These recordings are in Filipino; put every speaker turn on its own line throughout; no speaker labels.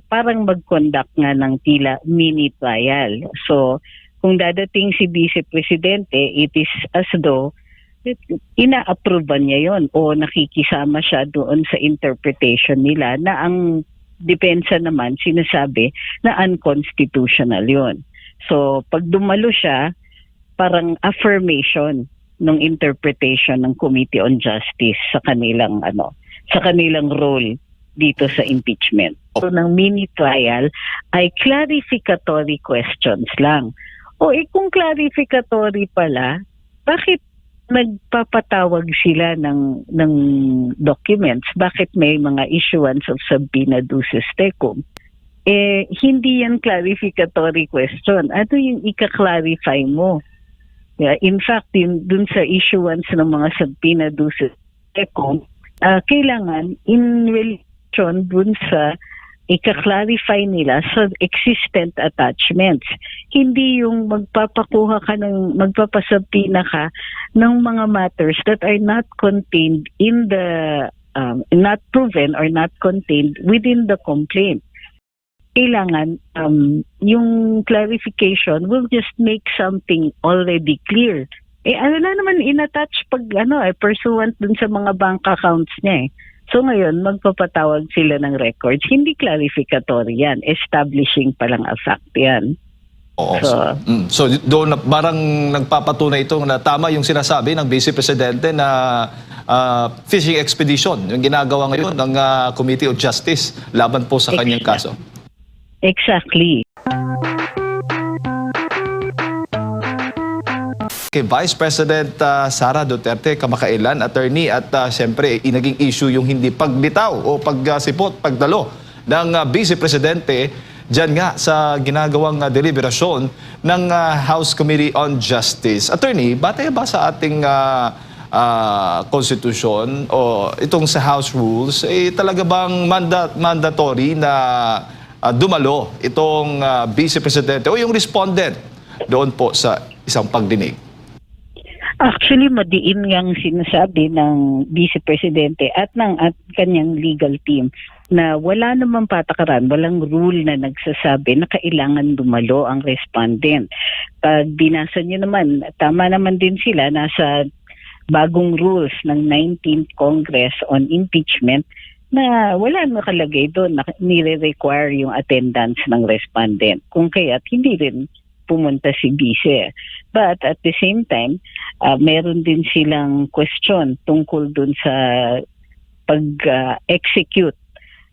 parang mag-conduct nga ng tila mini trial. So, kung dadating si Vice Presidente, it is as though ina-approve niya yon o nakikisama siya doon sa interpretation nila na ang depensa naman sinasabi na unconstitutional yon. So, pag dumalo siya, parang affirmation ng interpretation ng Committee on Justice sa kanilang role dito sa impeachment. So, ng mini trial ay clarificatory questions lang. O kung clarificatory pala, bakit nagpapatawag sila ng documents? Bakit may mga issuance of subpoena duces tecum? Hindi yan clarificatory question. Ano yung ika-clarify mo? Yeah, in fact, dun sa issuance ng mga subpoena duces tecum, kailangan in relation dun sa ika-clarify nila sa existent attachments. Hindi yung magpapasubpoena ka ng mga matters that are not contained in the, not proven or not contained within the complaint. Kailangan yung clarification will just make something already clear. Ano na naman in-attach pag pursuant dun sa mga bank accounts niya eh. So ngayon, magpapatawag sila ng records. Hindi clarificatory yan. Establishing pa lang a fact yan.
Oo. So doon parang nagpapatunay ito na tama yung sinasabi ng Vice Presidente na fishing expedition, yung ginagawa ngayon ng Committee on Justice laban po sa kanyang kaso.
Exactly.
Kay Vice President Sara Duterte kamakailan, attorney, at siyempre naging issue yung hindi pagbitaw o pagsipot, pagdalo ng Vice Presidente dyan nga sa ginagawang deliberasyon ng House Committee on Justice. Attorney, batay ba sa ating konstitusyon o itong sa House Rules, talaga bang mandatory na dumalo itong Vice Presidente o yung respondent doon po sa isang pagdinig?
Actually, madiin ngang sinasabi ng Vice Presidente at kanyang legal team na wala namang patakaran, walang rule na nagsasabi na kailangan dumalo ang respondent. Pag binasa niyo naman, tama naman din sila, nasa bagong rules ng 19th Congress on impeachment na wala nakalagay doon na nire-require yung attendance ng respondent. Kung kaya't hindi rin pumunta si Vice. But at the same time, meron din silang question tungkol dun sa pag-execute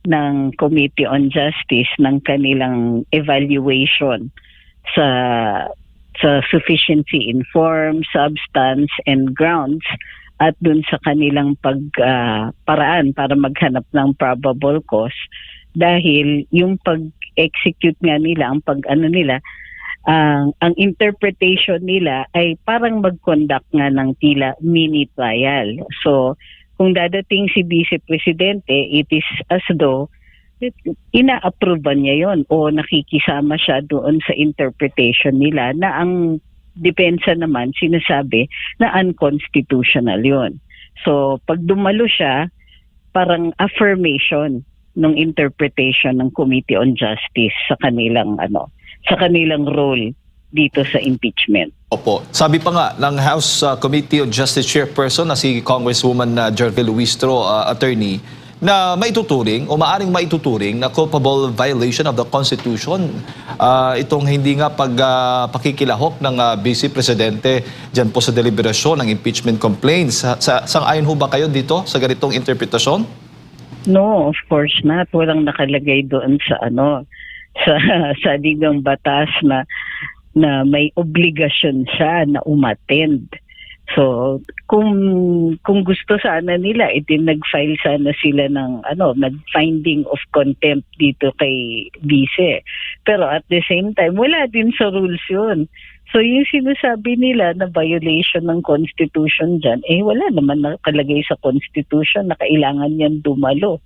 ng Committee on Justice ng kanilang evaluation sa sufficiency in form, substance, and grounds at dun sa kanilang paraan para maghanap ng probable cause dahil yung pag-execute nga nila, ang interpretation nila ay parang mag-conduct nga ng tila mini trial. So, kung dadating si Vice Presidente, it is as though ina-approve niya yon o nakikisama siya doon sa interpretation nila na ang depensa naman sinasabi na unconstitutional yon. So, pag dumalo siya, parang affirmation ng interpretation ng Committee on Justice sa kanilang role dito sa impeachment.
Opo. Sabi pa nga ng House Committee on Justice Chairperson na si Congresswoman Jervil Luistro, attorney, na maaring maituturing na culpable violation of the Constitution itong hindi nga pakikilahok ng Vice Presidente dyan po sa deliberasyon ng impeachment complaints. Sang-ayon ho ba kayo dito sa ganitong interpretasyon?
No, of course not. Walang nakalagay doon sa ligang batas na may obligasyon siya na umattend. So, kung gusto sana nila, nag-file sana sila ng nag-finding of contempt dito kay Vice. Pero at the same time, wala din sa rules yun. So, yung sinasabi nila na violation ng Constitution dyan, wala naman nakalagay sa Constitution na kailangan yan dumalo.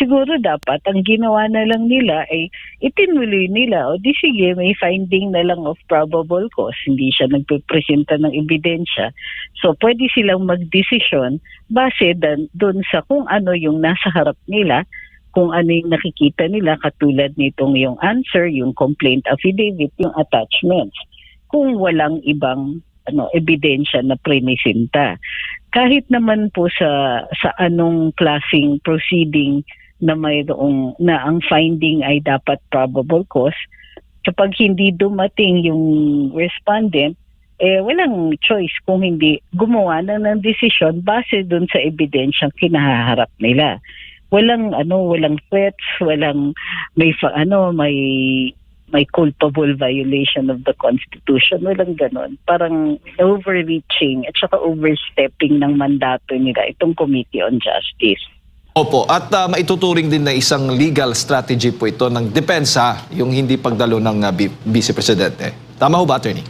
Siguro dapat ang ginawa na lang nila ay itinuloy nila o di sige may finding na lang of probable cause, hindi siya nagpipresenta ng ebidensya. So pwede silang magdesisyon base doon sa kung ano yung nasa harap nila kung ano yung nakikita nila, katulad nitong yung answer, yung complaint affidavit, yung attachments. Kung walang ibang ebidensya na prinisinta. Kahit naman po sa anong klaseng proceeding na mayroong na ang finding ay dapat probable cause, kapag hindi dumating yung respondent, walang choice kung hindi gumawa ng desisyon base dun sa ebidensyang kinahaharap nila. Walang threats, walang may culpable violation of the Constitution. Walang ganon. Parang overreaching at saka overstepping ng mandato nila itong Committee on Justice.
Opo, at maituturing din na isang legal strategy po ito ng depensa, yung hindi pagdalo ng Vice Presidente. Tama ho ba, Attorney?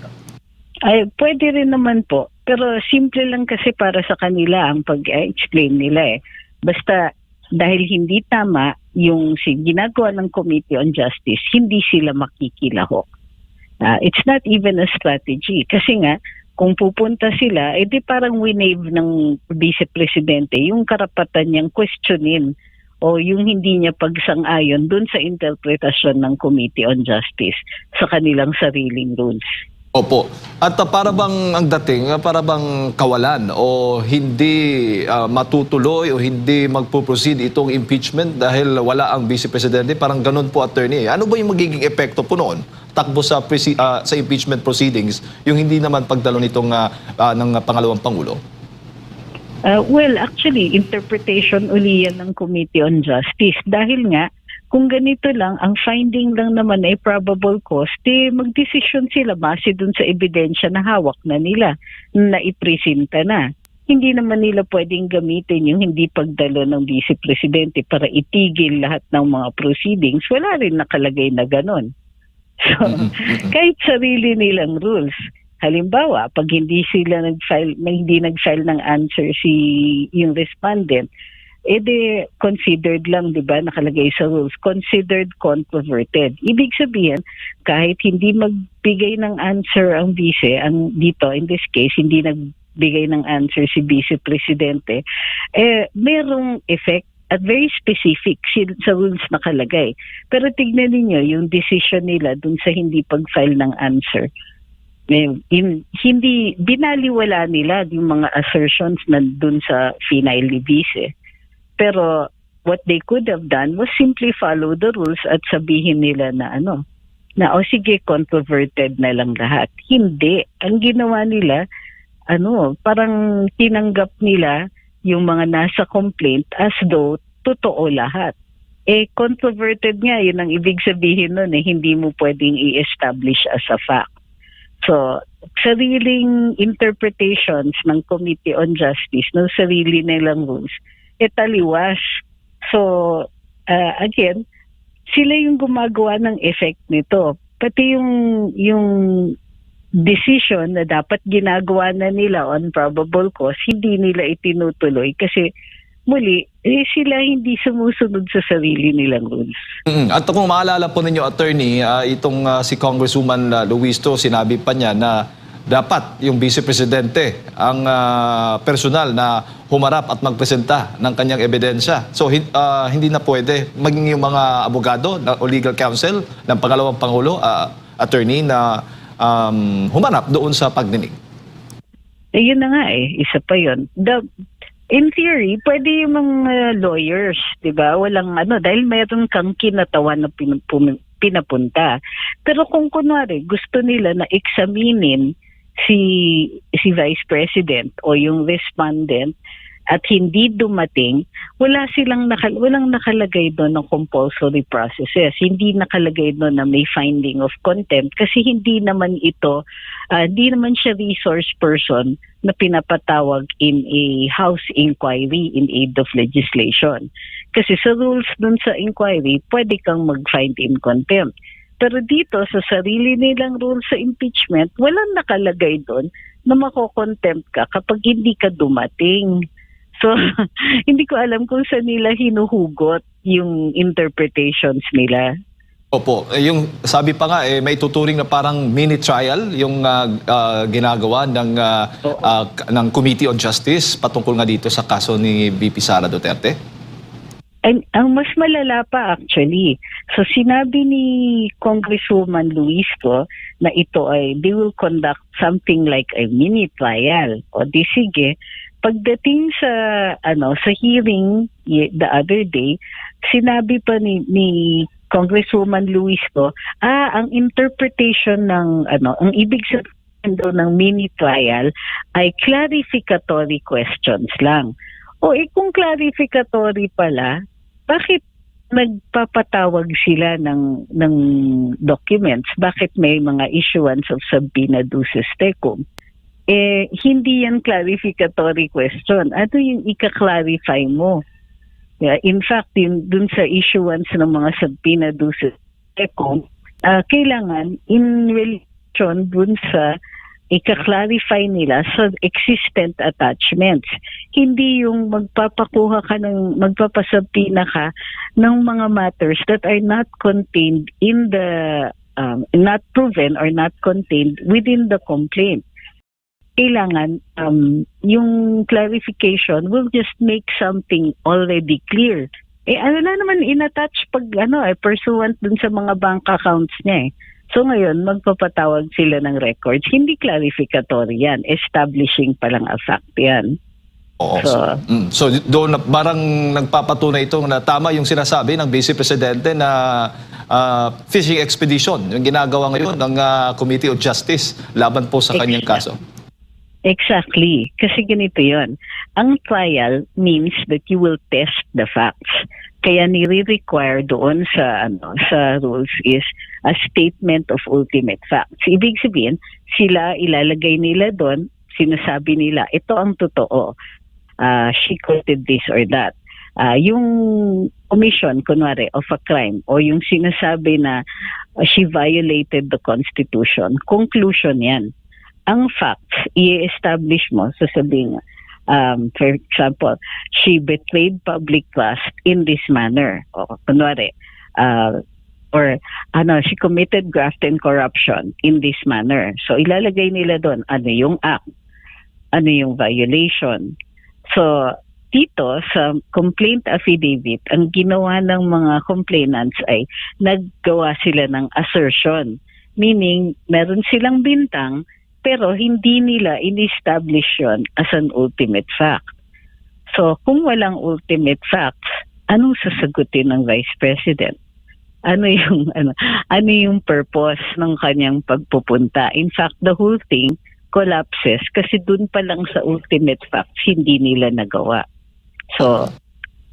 Ay, pwede rin naman po. Pero simple lang kasi para sa kanila ang pag-explain nila Basta dahil hindi tama yung ginagawa ng Committee on Justice, hindi sila makikilahok. It's not even a strategy. Kasi nga, kung pupunta sila, di parang winave ng Vice Presidente yung karapatan niyang questionin o yung hindi niya pagsang-ayon dun sa interpretasyon ng Committee on Justice sa kanilang sariling rules.
Opo. At para bang ang dating, para bang kawalan o hindi matutuloy o hindi magpo-proceed itong impeachment dahil wala ang Vice Presidente? Parang ganun po, Attorney. Ano ba yung magiging epekto po noon? Takbo sa impeachment proceedings, yung hindi naman pagdalo nitong ng pangalawang Pangulo?
Well, actually, interpretation uli yan ng Committee on Justice. Dahil nga, kung ganito lang, ang finding lang naman ay probable cause, magdesisyon sila base dun sa ebidensya na hawak na nila, na ipresenta na. Hindi naman nila pwedeng gamitin yung hindi pagdalo ng Vice Presidente para itigil lahat ng mga proceedings. Wala rin nakalagay na ganon. So, kahit sarili nilang rules, halimbawa, pag hindi nag-file ng answer yung respondent, considered lang, di ba, nakalagay sa rules, considered controverted. Ibig sabihin, kahit hindi magbigay ng answer ang vice, dito, in this case, hindi nagbigay ng answer si Vice Presidente, merong effect at very specific sa rules nakalagay. Pero tignan niyo yung decision nila dun sa hindi pag-file ng answer. Hindi, binaliwala nila yung mga assertions na dun sa finally vice. Pero what they could have done was simply follow the rules at sabihin nila na sige, controverted na lang lahat. Hindi. Ang ginawa nila, parang tinanggap nila yung mga nasa complaint as though totoo lahat. Controverted nga, yun ang ibig sabihin nun, hindi mo pwedeng i-establish as a fact. So, sariling interpretations ng Committee on Justice, ng sarili nilang rules, taliwas. So, again, sila yung gumagawa ng effect nito. Pati yung decision na dapat ginagawa na nila on probable cause, hindi nila itinutuloy kasi muli, sila hindi sumusunod sa sarili nilang rules.
At kung maalala po ninyo, Attorney, itong si Congresswoman Luistro, sinabi pa niya na dapat yung Vice Presidente ang personal na humarap at magpresenta ng kanyang ebidensya. So hindi na pwede maging yung mga abogado o legal counsel ng pangalawang Pangulo, Attorney, na humarap doon sa pagdinig.
Yun na nga isa pa yun. In theory, pwede yung mga lawyers, di ba? Walang dahil mayroon kang kinatawan na pinapunta. Pero kung kunwari gusto nila na examinin si Vice President o yung respondent at hindi dumating, walang nakalagay doon ng compulsory processes. Hindi nakalagay doon na may finding of contempt kasi hindi naman siya resource person na pinapatawag in a House inquiry in aid of legislation. Kasi sa rules doon sa inquiry, pwede kang mag-find in contempt. Pero dito, sa sarili nilang rules sa impeachment, walang nakalagay doon na makokontempt ka kapag hindi ka dumating. So, hindi ko alam kung saan nila hinuhugot yung interpretations nila.
Opo, yung sabi pa nga, may tuturing na parang mini trial yung ginagawa ng Committee on Justice patungkol nga dito sa kaso ni VP Sara Duterte.
Ang mas malala pa actually. So sinabi ni Congresswoman Luistro na ito ay they will conduct something like a mini trial. O di sige, pagdating sa sa hearing the other day, sinabi pa ni Congresswoman Luistro, ang interpretation ng ang ibig sabihin daw ng mini trial ay clarificatory questions lang. O kung clarificatory pala, bakit nagpapatawag sila ng documents? Bakit may mga issuance of subpoena duces tecum? Hindi yan clarificatory question. Ano yung ika-clarify mo? Yeah, in fact, dun sa issuance ng mga subpoena duces tecum, kailangan in relation dun sa ika-clarify nila sa existent attachments. Hindi yung magpapasubpoena ka ng mga matters that are not contained in the, not proven or not contained within the complaint. Kailangan, yung clarification will just make something already clear. Ano na naman in-attach pag pursuant dun sa mga bank accounts niya So ngayon, magpapatawag sila ng records. Hindi clarificatory yan. Establishing pa lang a fact yan.
Oo. So doon parang nagpapatunay ito na tama yung sinasabi ng Vice Presidente na fishing expedition, yung ginagawa ngayon ng Committee on Justice laban po sa kanyang kaso.
Exactly. Kasi ganito yon. Ang trial means that you will test the facts. Kaya nire-require doon sa rules is a statement of ultimate facts. Ibig sabihin, sila ilalagay nila doon, sinasabi nila, ito ang totoo. She committed this or that. Yung commission, kunwari, of a crime o yung sinasabi na she violated the Constitution, conclusion yan. Ang facts, i-establish mo, sasabihin for example, she betrayed public trust in this manner. O, kunwari, she committed graft and corruption in this manner. So, ilalagay nila doon, ano yung act, ano yung violation. So, dito sa complaint affidavit, ang ginawa ng mga complainants ay naggawa sila ng assertion. Meaning, meron silang bintang, pero hindi nila in-establish yun as an ultimate fact. So, kung walang ultimate facts, anong sasagutin ng Vice President? Ano yung purpose ng kanyang pagpupunta? In fact, the whole thing collapses kasi dun pa lang sa ultimate facts hindi nila nagawa. So,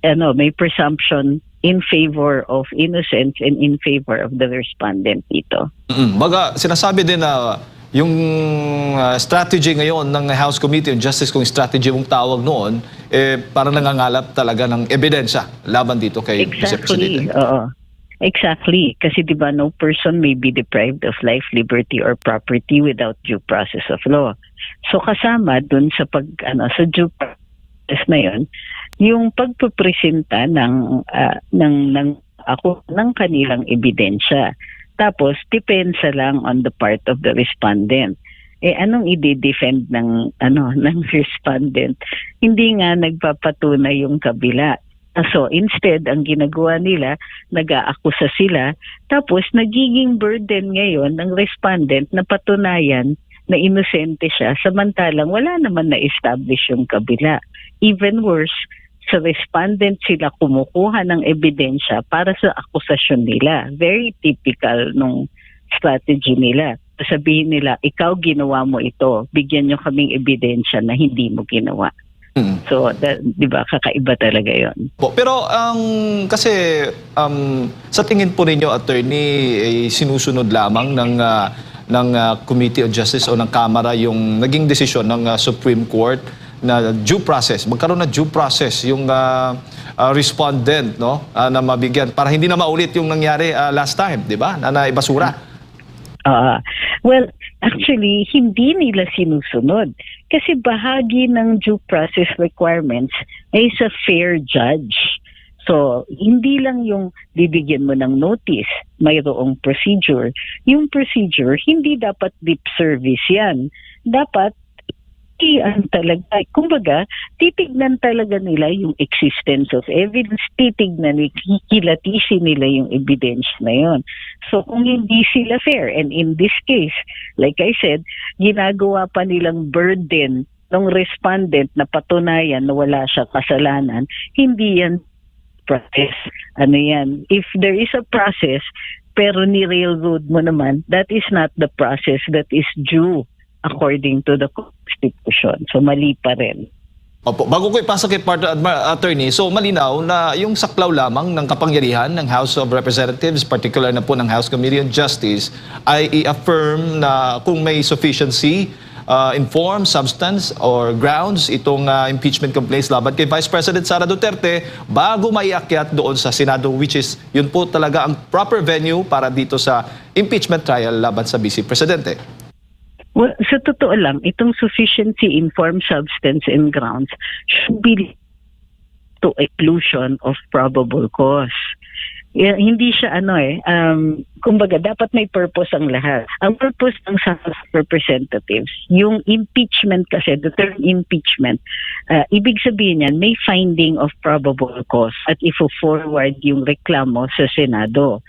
may presumption in favor of innocence and in favor of the respondent dito.
Baga, sinasabi din na yung strategy ngayon ng House Committee on Justice, kung strategy mong tawag noon, parang nangangalap talaga ng ebidensya laban dito kay Vice President.
Oo. Exactly. Kasi diba, no person may be deprived of life, liberty, or property without due process of law. So kasama dun sa sa due process na yun, yung pagpupresenta ng kanilang ebidensya. Tapos, depensa lang on the part of the respondent. Anong i-defend ng respondent? Hindi nga nagpapatunay yung kabila. So, instead, ang ginagawa nila, nag-aakusa sila, tapos nagiging burden ngayon ng respondent na patunayan na inosente siya, samantalang wala naman na-establish yung kabila. Even worse, sa respondent sila kumukuha ng ebidensya para sa akusasyon nila. Very typical nung strategy nila. Sabihin nila, ikaw ginawa mo ito, bigyan nyo kaming ebidensya na hindi mo ginawa. So, di ba, kakaiba talaga yon.
Pero kasi sa tingin po ninyo, attorney, sinusunod lamang ng Committee on Justice o ng Kamara yung naging desisyon ng Supreme Court na due process, magkaroon na due process yung respondent, no, na mabigyan para hindi na maulit yung nangyari last time, di ba, na naibasura.
Well, actually, hindi nila sinusunod kasi bahagi ng due process requirements ay sa fair judge. So, hindi lang yung bibigyan mo ng notice, mayroong procedure. Yung procedure, hindi dapat lip service yan. Dapat talaga, kumbaga, titignan talaga nila yung existence of evidence, titignan, kikilatisin nila yung evidence na yon. So kung hindi sila fair, and in this case, like I said, ginagawa pa nilang burden ng respondent na patunayan na wala siya kasalanan, hindi yan process. Ano yan? If there is a process, pero ni-railroad mo naman, that is not the process that is due according to the Constitution. So mali pa rin.
Opo, bago ko ipasa kay partner attorney, so malinaw na yung saklaw lamang ng kapangyarihan ng House of Representatives, particular na po ng House Committee on Justice, ay i-affirm na kung may sufficiency, inform, substance, or grounds itong impeachment complaints laban kay Vice President Sara Duterte bago maiakyat doon sa Senado, which is yun po talaga ang proper venue para dito sa impeachment trial laban sa Vice Presidente.
Well, sa totoo lang, itong sufficiency, informed, substance, and grounds should be to exclusion of probable cause. Hindi siya kumbaga dapat may purpose ang lahat. Ang purpose ng House of Representatives, yung impeachment kasi, the term impeachment, ibig sabihin yan, may finding of probable cause at ifo-forward yung reklamo sa Senado.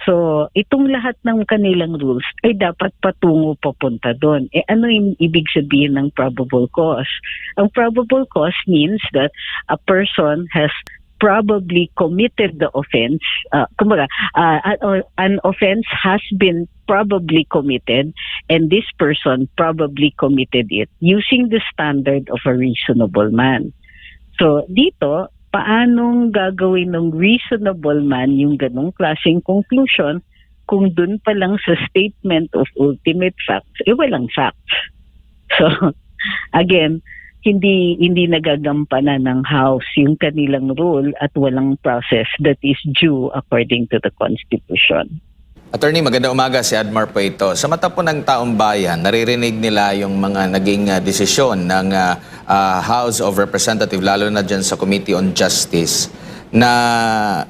So, itong lahat ng kanilang rules ay dapat patungo papunta doon. Ano yung ibig sabihin ng probable cause? Ang probable cause means that a person has probably committed the offense. An offense has been probably committed and this person probably committed it using the standard of a reasonable man. So, dito, paanong gagawin ng reasonable man yung ganong klaseng conclusion kung dun pa lang sa statement of ultimate facts, walang facts. So, again, hindi nagagampanan ng House yung kanilang rule at walang process that is due according to the Constitution.
Attorney, magandang umaga, si Admar po ito. Sa mata po ng taong bayan, naririnig nila yung mga naging desisyon ng House of Representatives, lalo na dyan sa Committee on Justice, na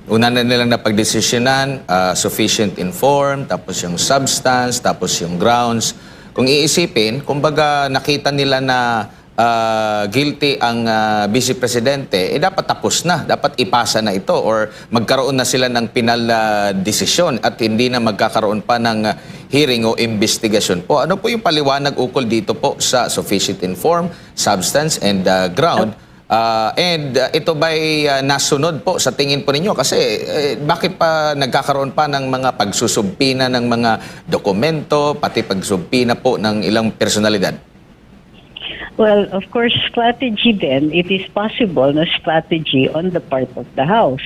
una na nilang napagdesisyonan, sufficient informed, tapos yung substance, tapos yung grounds. Kung iisipin, kumbaga nakita nila na guilty ang Vice Presidente, dapat tapos na. Dapat ipasa na ito or magkaroon na sila ng penal desisyon at hindi na magkakaroon pa ng hearing o investigasyon po. Ano po yung paliwanag ukol dito po sa sufficient informed, substance, and ground? Ito ba'y nasunod po sa tingin po ninyo? Kasi bakit pa nagkakaroon pa ng mga pagsusumpina ng mga dokumento, pati pagsumpina po ng ilang personalidad?
Well, of course, strategy then, it is possible na strategy on the part of the House.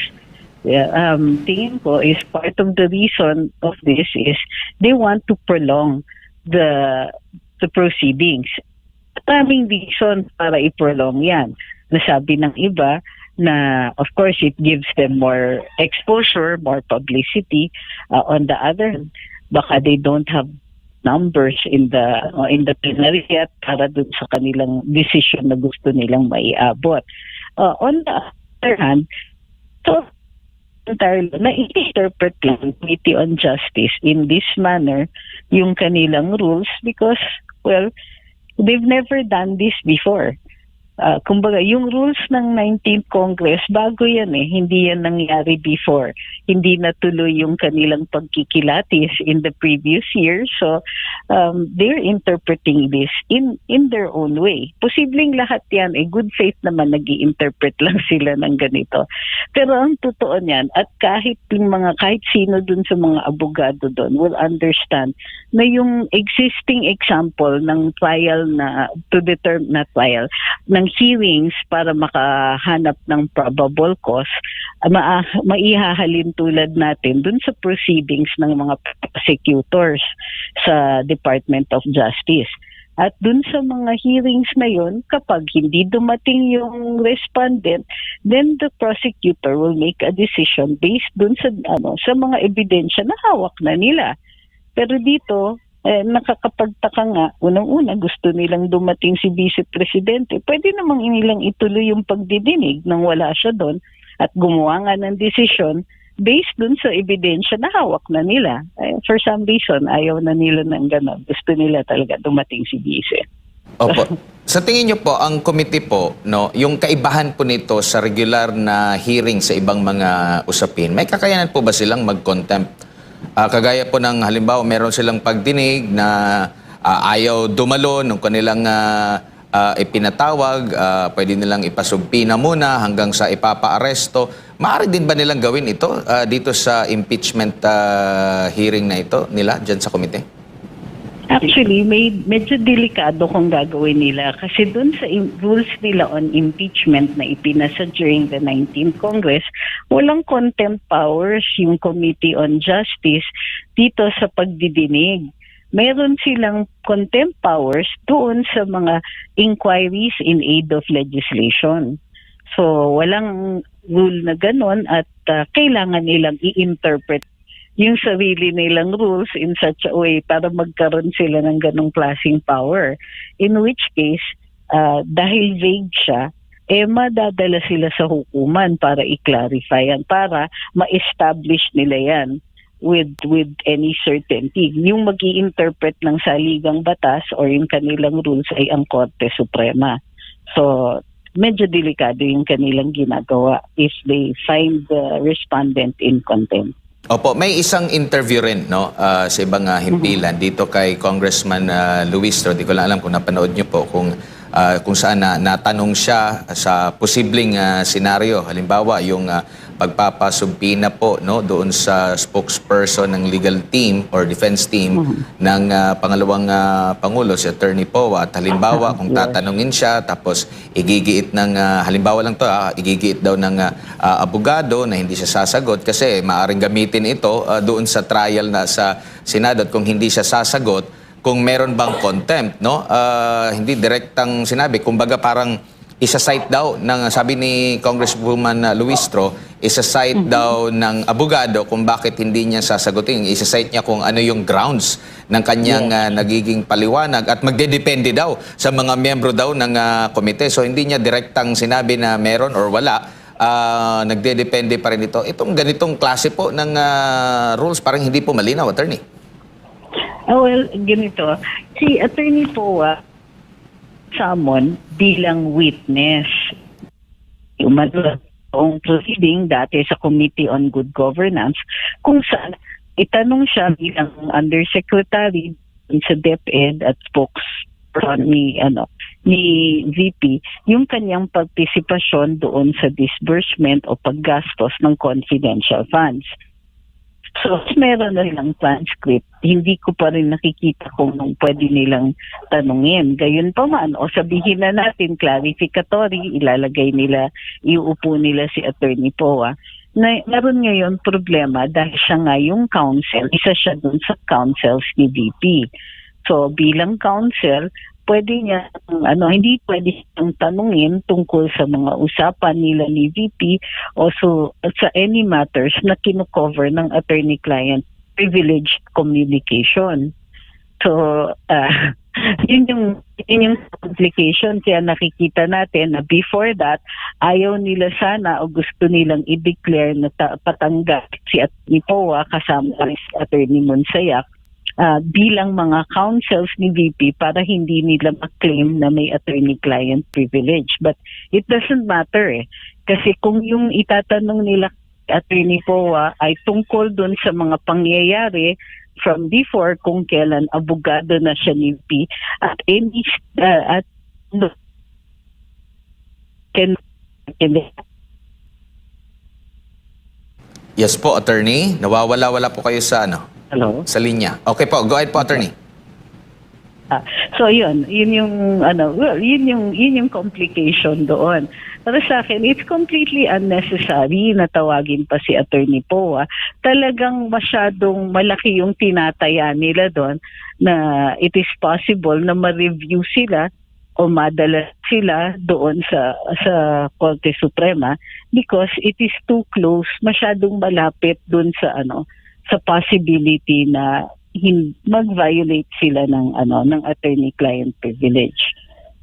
Tingin ko is part of the reason of this is they want to prolong the proceedings. Maraming reason para i-prolong yan. Nasabi ng iba na, of course, it gives them more exposure, more publicity. On the other hand, baka they don't have numbers in the plenary at para dun sa kanilang decision na gusto nilang maiabot. On the other hand, so entirely na-interpret lang Committee on Justice in this manner yung kanilang rules because, well, they've never done this before. Kumbaga, yung rules ng 19th Congress, bago yan hindi yan nangyari before. Hindi natuloy yung kanilang pagkikilatis in the previous year. So, they're interpreting this in their own way. Posibleng lahat yan, good faith naman nag-i-interpret lang sila ng ganito. Pero ang totoo niyan, at kahit sino dun sa mga abogado dun will understand na yung existing example ng trial ng hearings para makahanap ng probable cause, maihahalin tulad natin dun sa proceedings ng mga prosecutors sa Department of Justice. At dun sa mga hearings na yun, kapag hindi dumating yung respondent, then the prosecutor will make a decision based dun sa mga ebidensya na hawak na nila. Pero dito, nakakapagtaka nga, unang-una gusto nilang dumating si Vice Presidente. Pwede namang nilang ituloy yung pagdidinig nang wala siya doon at gumawa nga ng desisyon based dun sa ebidensya na hawak na nila. For some reason, ayaw na nila ng gano'n. Gusto nila talaga dumating si Vice.
Opo. Sa tingin niyo po, ang committee po, no, yung kaibahan po nito sa regular na hearing sa ibang mga usapin, may kakayanan po ba silang mag-contempt? Kagaya po ng halimbawa, meron silang pagdinig na ayaw dumalo nung kanilang ipinatawag, pwede nilang ipasumpina muna hanggang sa ipapa-aresto. Maaari din ba nilang gawin ito dito sa impeachment hearing na ito nila dyan sa komite?
Actually, medyo delikado kung gagawin nila kasi dun sa rules nila on impeachment na ipinasa during the 19th Congress, walang contempt powers yung Committee on Justice dito sa pagdidinig. Meron silang contempt powers doon sa mga inquiries in aid of legislation. So, walang rule na ganon at kailangan nilang i-interpret yung sarili nilang rules in such a way para magkaroon sila ng ganong klaseng power. In which case, dahil vague siya, madadala sila sa hukuman para i-clarify yan, para ma-establish nila yan with any certainty. Yung mag-i-interpret ng saligang batas or yung kanilang rules ay ang Korte Suprema. So, medyo delikado yung kanilang ginagawa if they find the respondent in contempt.
Opo, may isang interview rin no, sa ibang himpilan dito kay Congressman Luistro. Di ko lang alam kung napanood niyo po kung saan natanong siya sa posibleng senaryo. Halimbawa, yung pagpapasumpina po no, doon sa spokesperson ng legal team or defense team ng pangalawang Pangulo, si Attorney Poe. At halimbawa, kung tatanungin siya, tapos igigiit ng, halimbawa lang to, igigiit daw ng abogado na hindi siya sasagot kasi maaring gamitin ito doon sa trial na sa Senado. At kung hindi siya sasagot, kung meron bang contempt, no? Hindi direktang sinabi. Kumbaga parang isa-cite daw ng, sabi ni Congresswoman Luistro, isa-cite daw ng abogado kung bakit hindi niya sasagutin. Isa-cite niya kung ano yung grounds ng kanyang nagiging paliwanag at magdedepende daw sa mga miyembro daw ng komite. So hindi niya direktang sinabi na meron or wala. Nagdedepende pa rin ito. Itong ganitong klase po ng rules parang hindi po malinaw, Attorney.
Well, ganito. Si Attorney Poe summon bilang witness. Yung proceeding dati sa Committee on Good Governance kung saan itanong siya bilang undersecretary sa DepEd at spokesperson ni VP yung kanyang partisipasyon doon sa disbursement o paggastos ng confidential funds. So, meron na nilang transcript. Hindi ko pa rin nakikita kung pwede nilang tanungin. Gayun pa man, o sabihin na natin, clarificatory, ilalagay nila, iuupo nila si Attorney Poe. Na, meron ngayon problema dahil siya nga yung counsel, isa siya dun sa counsels ni VP. So, bilang counsel, pwede niya, hindi pwede siyang tanungin tungkol sa mga usapan nila ni VP o sa any matters na kino-cover ng attorney-client privileged communication. So, yun yung complication. Kaya nakikita natin na before that, ayaw nila sana o gusto nilang i-declare na patanggal si Atty. Poe kasama si Atty. Monsayak bilang mga counsels ni VP para hindi nila ma-claim na may attorney-client privilege. But it doesn't matter Kasi kung yung itatanong nila Attorney Poe ay tungkol dun sa mga pangyayari from before kung kailan abogado na siya ni VP at any
Yes po, Attorney. Nawawala-wala po kayo sa
Hello?
sa linya. Okay po, go ahead po, Attorney.
So yun yung yun yung complication doon. Para sa akin, it's completely unnecessary na tawagin pa si Attorney Poe. Talagang masyadong malaki yung tinataya nila doon na it is possible na ma-review sila o madala sila doon sa Korte Suprema because it is too close, masyadong malapit doon sa sa possibility na mag-violate sila ng attorney-client privilege.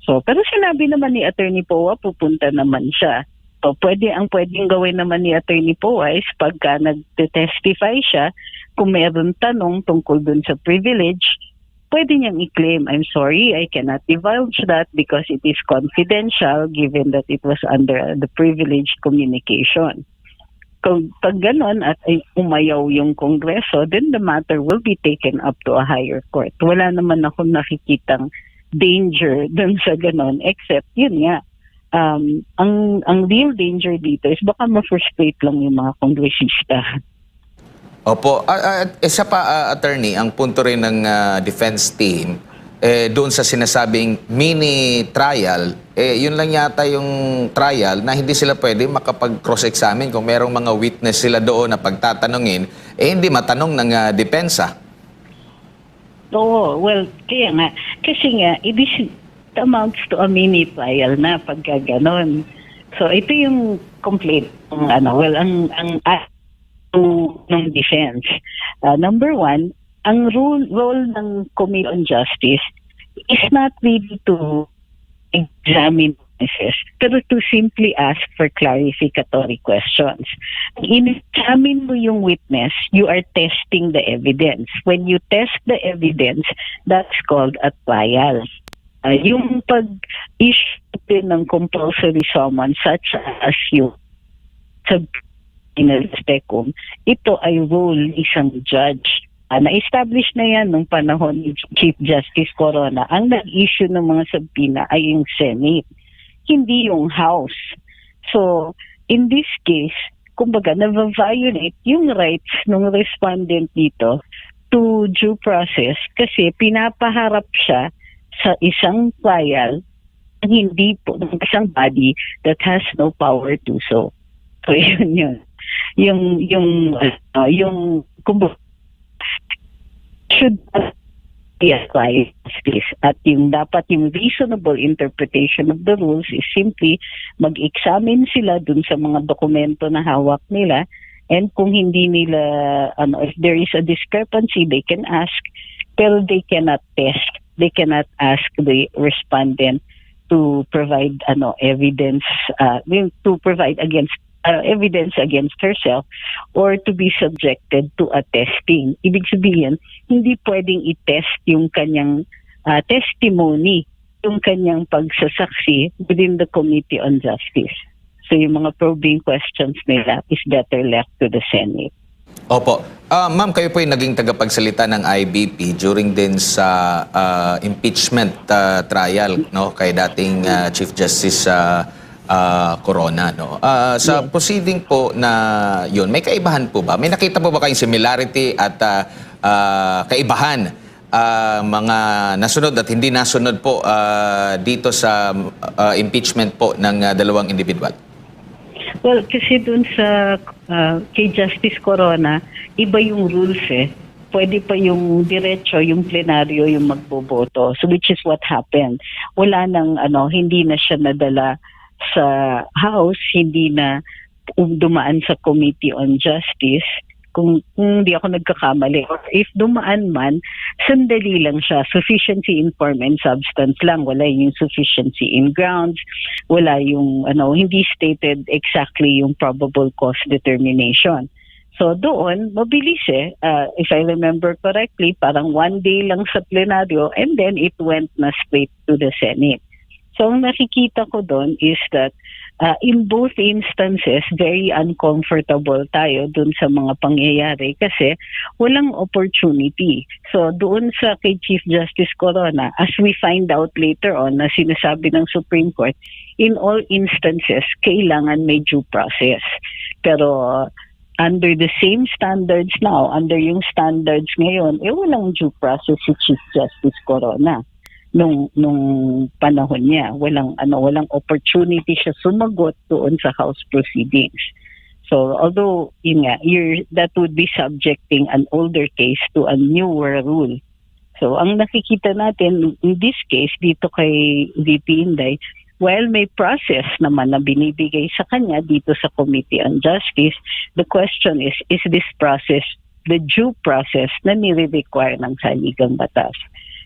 So, pero sinabi naman ni Attorney Poe, pupunta naman siya. So, pwedeng gawin naman ni Attorney Poe is pagka nag-testify siya, kung meron tanong tungkol dun sa privilege, pwede niyang i-claim, I'm sorry, I cannot divulge that because it is confidential given that it was under the privileged communication. Kung pag ganon at umayaw yung Kongreso, then the matter will be taken up to a higher court. Wala naman akong nakikitang danger dun sa ganon, except yun nga, ang real danger dito is baka ma-frustrate lang yung mga kongresista.
Opo. Isa pa, attorney, ang punto rin ng defense team, doon sa sinasabing mini-trial, yun lang yata yung trial na hindi sila pwede makapag-cross-examine kung merong mga witness sila doon na pagtatanungin, hindi matanong ng depensa.
Oo, well, kaya nga. Kasi nga, it amounts to a mini-trial na pagka ganon. So, ito yung complaint ng ng defense. Number one, ang role ng Committee on Justice is not really to examine witnesses, pero to simply ask for clarificatory questions. In-examine mo yung witness, you are testing the evidence. When you test the evidence, that's called a trial. Yung pag-issue din ng compulsory summons such as yung Specum, ito ay role isang judge. Na-establish na yan nung panahon ni Chief Justice Corona. Ang nag-issue ng mga subpoena ay yung Senate, hindi yung House. So, in this case, kumbaga, na-violate yung rights ng respondent dito to due process kasi pinapaharap siya sa isang trial na hindi po ng isang body that has no power to so. So, yun. Yung kumbaga, should be applied this. At yung dapat yung reasonable interpretation of the rules is simply mag-examine sila dun sa mga dokumento na hawak nila, and kung hindi nila, if there is a discrepancy, they can ask, pero they cannot test. They cannot ask the respondent to provide evidence, to provide evidence against herself or to be subjected to a testing. Ibig sabihin, hindi pwedeng i-test yung kanyang testimony, yung kanyang pagsasaksi within the Committee on Justice. So yung mga probing questions nila is better left to the Senate.
Opo. Ma'am, kayo po yung naging tagapagsalita ng IBP during din sa impeachment trial, no, kay dating Chief Justice Corona, no. Sa proceeding po na yun, may kaibahan po ba? May nakita po ba kayong similarity at kaibahan mga nasunod at hindi nasunod po dito sa impeachment po ng dalawang individual?
Well, kasi dun sa kay Justice Corona, iba yung rules eh. Pwede pa yung diretso, yung plenaryo, yung magboboto. So which is what happened. Wala nang hindi na siya nadala sa House, hindi na dumaan sa Committee on Justice. Kung hindi ako nagkakamali, or if dumaan man, sandali lang siya. Sufficiency in form and substance lang. Wala yung sufficiency in grounds. Wala yung, hindi stated exactly yung probable cause determination. So doon, mabilis eh. If I remember correctly, parang one day lang sa plenaryo and then it went na straight to the Senate. So ang nakikita ko doon is that in both instances, very uncomfortable tayo dun sa mga pangyayari kasi walang opportunity. So doon sa kay Chief Justice Corona, as we find out later on na sinasabi ng Supreme Court, in all instances, kailangan may due process. Pero under the same standards now, under yung standards ngayon, walang due process si Chief Justice Corona. Nung panahon niya, walang opportunity siya sumagot doon sa House proceedings. So although that would be subjecting an older case to a newer rule. So ang nakikita natin in this case dito kay VP Inday, while may process naman na binibigay sa kanya dito sa Committee on Justice, the question is this process the due process na nire-require ng saligang batas?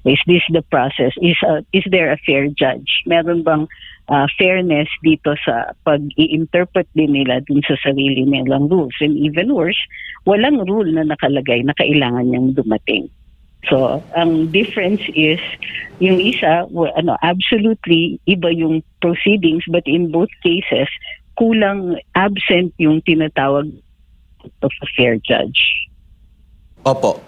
Is this the process? Is there a fair judge? Meron bang fairness dito sa pag-i-interpret din nila dun sa sarili nilang rules? And even worse, walang rule na nakalagay na kailangan niyang dumating. So, ang difference is, yung isa, absolutely iba yung proceedings, but in both cases, kulang, absent yung tinatawag of a fair judge.
Opo.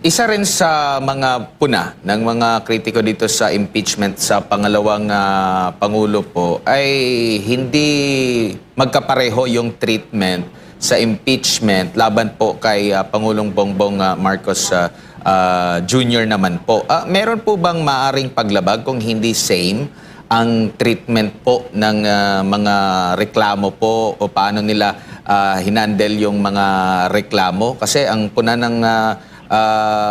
Isa rin sa mga puna ng mga kritiko dito sa impeachment sa pangalawang Pangulo po ay hindi magkapareho yung treatment sa impeachment laban po kay Pangulong Bongbong Marcos Jr. naman po. Meron po bang maaring paglabag kung hindi same ang treatment po ng mga reklamo po o paano nila hinandle yung mga reklamo? Kasi ang puna ng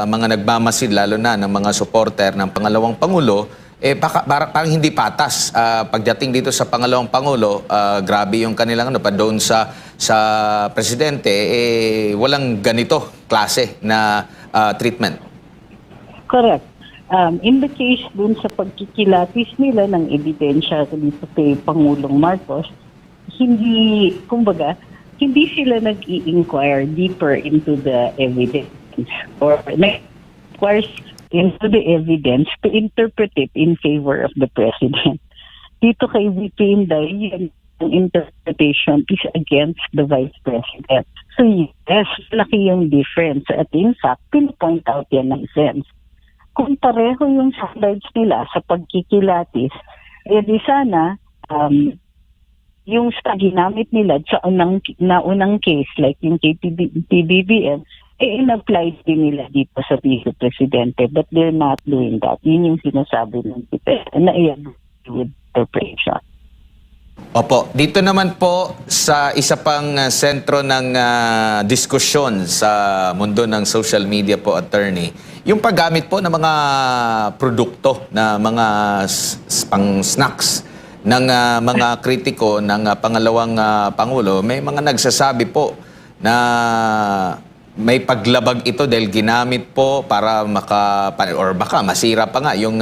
mga nagmamasid, lalo na ng mga supporter ng pangalawang Pangulo, parang hindi patas. Pagdating dito sa pangalawang Pangulo, grabe yung kanilang pa doon sa presidente, walang ganito klase na treatment.
Correct. In the case dun sa pagkikilatis nila ng ebidensya dito kay Pangulong Marcos, hindi sila nag-i-inquire deeper into the evidence or nag-inquire into the evidence to interpret it in favor of the president. Dito kay VP Inday, yung interpretation is against the vice president. So yes, laki yung difference. At in fact, pin-point out yan ng sense. Kung pareho yung standards nila sa pagkikilatis, di sana yung ginamit nila sa unang case, like yung PBBM, in-apply din nila dito sa Vice Presidente. But they're not doing that. Yun yung sinasabi ng na with interpretation.
Opo, dito naman po sa isa pang sentro ng diskusyon sa mundo ng social media po, attorney, yung paggamit po ng mga produkto na mga pang-snacks ng mga kritiko ng pangalawang Pangulo. May mga nagsasabi po na may paglabag ito dahil ginamit po para or baka masira pa nga yung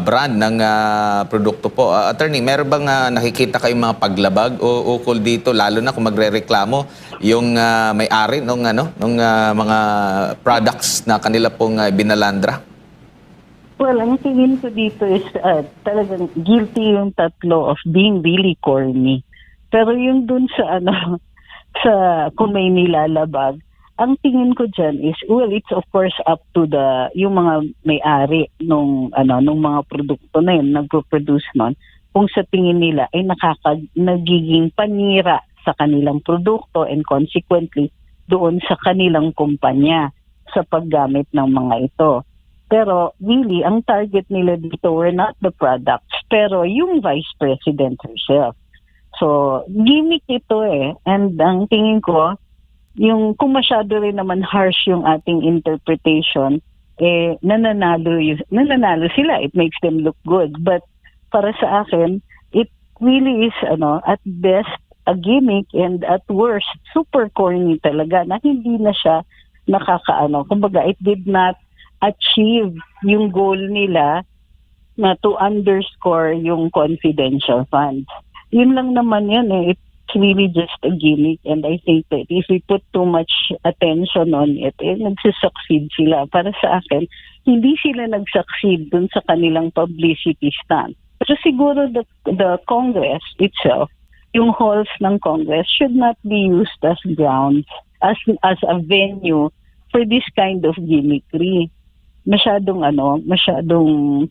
brand ng produkto po. Attorney, meron bang nakikita kayong mga paglabag o ukol dito, lalo na kung magrereklamo yung may-ari nung mga products na kanila pong binalandra?
Well, ang tingin ko dito is talagang guilty yung tatlo of being really corny. Pero yung dun sa kung may nilalabag, ang tingin ko dyan is, well, it's of course up to yung mga may-ari nung mga produkto na yun, nagpo-produce nun, kung sa tingin nila ay nagiging panira sa kanilang produkto and consequently doon sa kanilang kumpanya sa paggamit ng mga ito. Pero really, ang target nila dito were not the products, pero yung Vice President herself. So, gimmick ito and ang tingin ko, yung kung masyado rin naman harsh yung ating interpretation, nananalo sila. It makes them look good. But para sa akin, it really is, at best, a gimmick and at worst, super corny talaga na hindi na siya kumbaga, it did not achieve yung goal nila na to underscore yung confidential funds. Yun lang naman yun It's really just a gimmick, and I think that if we put too much attention on it, nagsisucceed sila. Para sa akin, hindi sila nagsucceed dun sa kanilang publicity stunt. So siguro the Congress itself, yung halls ng Congress should not be used as grounds, as a venue for this kind of gimmickry. Masyadong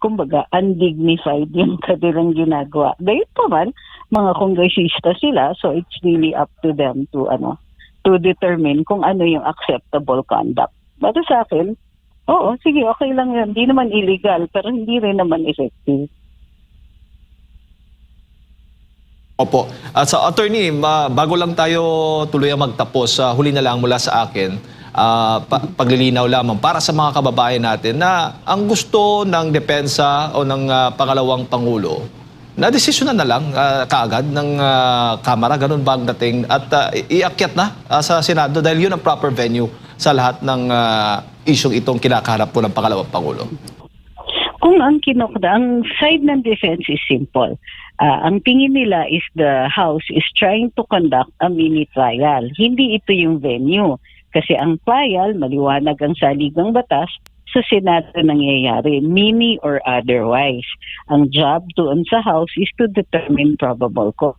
kumbaga undignified yung kanilang ginagawa. Gayun pa man, mga kongresista sila, so it's really up to them to determine kung ano yung acceptable conduct. Pero sa akin, oo, sige, okay lang yan. Hindi naman illegal, pero hindi rin naman effective.
Opo. At sa attorney, bago lang tayo tuluyang magtapos, huli na lang mula sa akin, paglilinaw lamang para sa mga kababayan natin na ang gusto ng depensa o ng pangalawang Pangulo na desisyonan na lang kaagad ng Kamara, ganun ba ang dating, at iakyat na sa Senado dahil yun ang proper venue sa lahat ng isyong itong kinakaharap po ng pangalawang Pangulo?
Kung ang side ng defense is simple. Ang tingin nila is the House is trying to conduct a mini trial. Hindi ito yung venue. Kasi ang trial, maliwanag ang saligang batas, sa Senado nangyayari, mini or otherwise. Ang job doon sa House is to determine probable cause.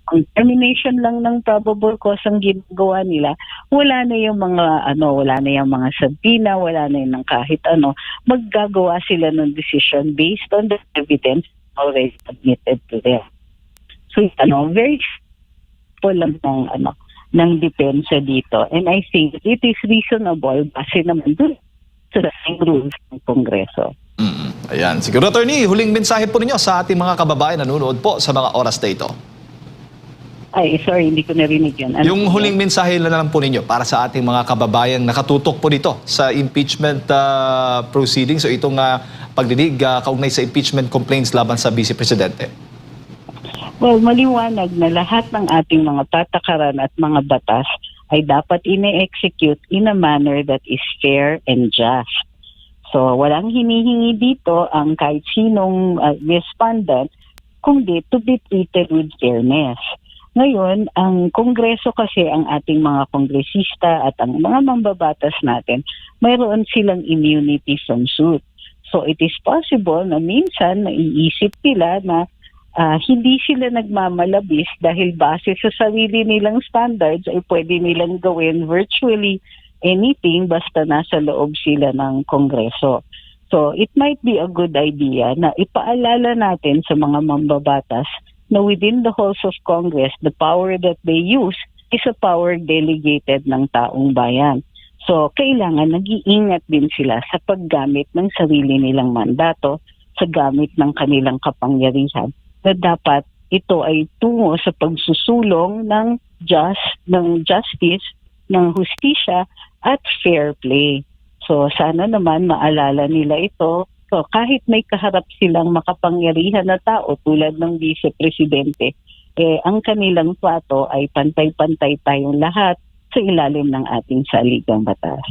Kung termination lang ng probable cause ang ginagawa nila, wala na yung mga sabina, wala na yung kahit ano, maggagawa sila ng decision based on the evidence already submitted to them. So, very simple lang ng depensa dito. And I think it is reasonable kasi naman dun sa rules ng Kongreso.
Ayan. Siguro, Attorney, huling mensahe po ninyo sa ating mga kababayan na nanonood po sa mga oras na ito.
Ay, sorry, hindi ko narinig yun.
Yung huling mensahe na lang po ninyo para sa ating mga kababayang nakatutok po dito sa impeachment proceedings o itong pagdinig kaugnay sa impeachment complaints laban sa Vice Presidente.
Well, maliwanag na lahat ng ating mga patakaran at mga batas ay dapat ine-execute in a manner that is fair and just. So, walang hinihingi dito ang kahit sinong respondent, kundi to be treated with fairness. Ngayon, ang Kongreso kasi, ang ating mga kongresista at ang mga mambabatas natin, mayroon silang immunity from suit. So it is possible na minsan naiisip nila na hindi sila nagmamalabis dahil base sa sarili nilang standards ay pwede nilang gawin virtually anything basta nasa loob sila ng Kongreso. So it might be a good idea na ipaalala natin sa mga mambabatas na within the halls of Congress, the power that they use is a power delegated ng taong bayan. So, kailangan nag-iingat din sila sa paggamit ng sarili nilang mandato, sa gamit ng kanilang kapangyarihan, na dapat ito ay tungo sa pagsusulong ng justice, ng hustisya, at fair play. So, sana naman maalala nila ito. So, kahit may kaharap silang makapangyarihan na tao tulad ng Vice Presidente, ang kanilang plato ay pantay-pantay tayong lahat sa ilalim ng ating saligang batas.